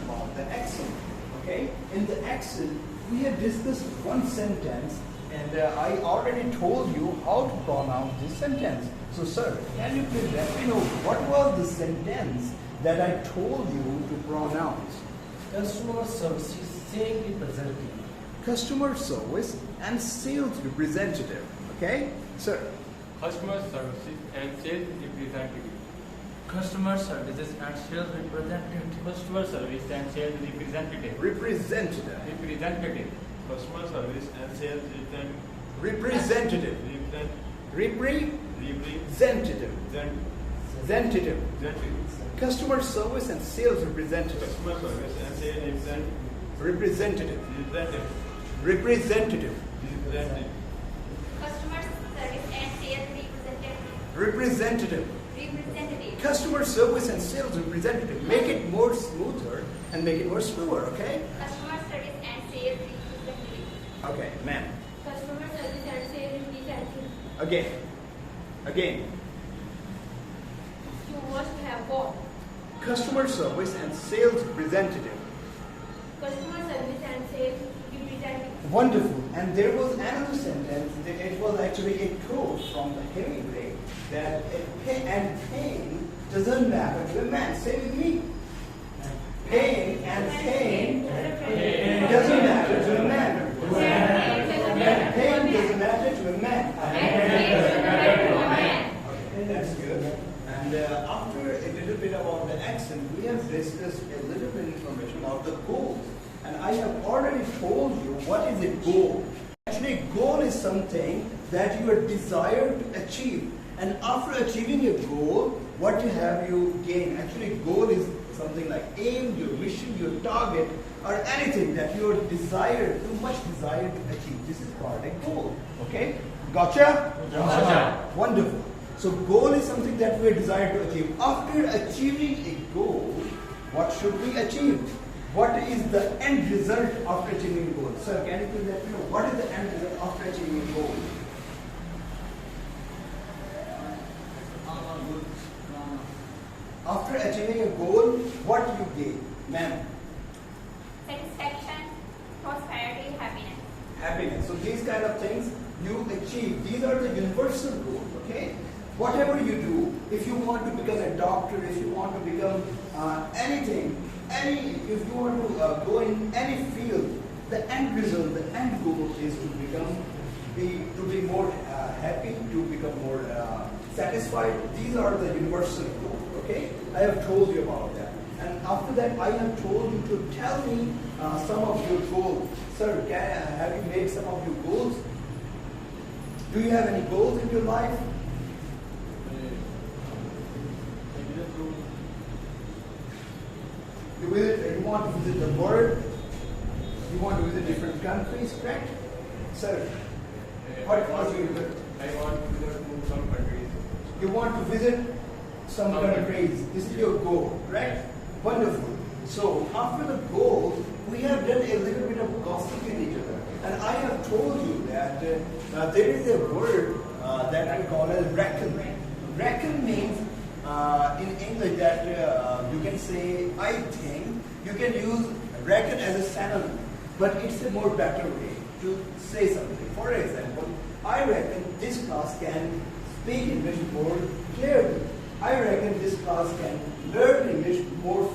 about the accent. Okay? In the accent, we have discussed one sentence, and I already told you how to pronounce this sentence. So, sir, can you please let me know what was the sentence that I told you to pronounce? Customer services sales representative. Customer service and sales representative. Okay? Sir. Customer services and sales representative. Customer services and sales representative. Customer service and sales representative. Representative. Representative. Customer service and sales Representative. Representative. Representative. Customer service and sales representative. Customer service and sales Representative. representative. Representative. Customer service and sales representative. Representative. Representative. Customer service and sales representative. Make it more smoother and make it more slower, okay? Customer service and sales representative. Okay, ma'am. Customer service and sales representative. Again. You must have what? Customer service and sales representative. Customer service and sales representative. Wonderful. And there was another sentence. It was actually a quote from the Hemingway that pain doesn't matter to a man. Say with me. Pain doesn't matter to a man. Pain doesn't matter to a man. Okay, that's good. And after a little bit about the accent, we have discussed a little bit information about the goals. And I have already told you what is a goal. Actually, a goal is something that you are desired to achieve. And after achieving a goal, what have you gained? Actually, goal is something like aim, your mission, your target, or anything that you are desired, too much desired to achieve. This is called a goal. Okay? Gotcha? Gotcha. Wonderful. So goal is something that we are desired to achieve. After achieving a goal, what should we achieve? What is the end result after achieving a goal? Sir, can you please let me know what is the end result after achieving a goal? After achieving a goal, what you gain? Ma'am? Satisfaction, prosperity, happiness. Happiness. So these kind of things you achieve. These are the universal goals, okay? Whatever you do, if you want to become a doctor, if you want to become anything, if you want to go in any field, the end result, the end goal is to be more happy, to become more satisfied. These are the universal goals, okay? I have told you about that. And after that, I have told you to tell me some of your goals. Sir, have you made some of your goals? Do you have any goals in your life? You want to visit the world? You want to visit different countries, correct? Sir, what was your goal? I want to visit some countries. You want to visit some countries. This is your goal, correct? Wonderful. So after the goal, we have done a little bit of gossiping each other. And I have told you that there is a word that I call as reckon. Reckon means in English that you can say, I think. You can use reckon as a synonym, but it's a more better way to say something. For example, I reckon this class can speak English more clearly. I reckon this class can learn English more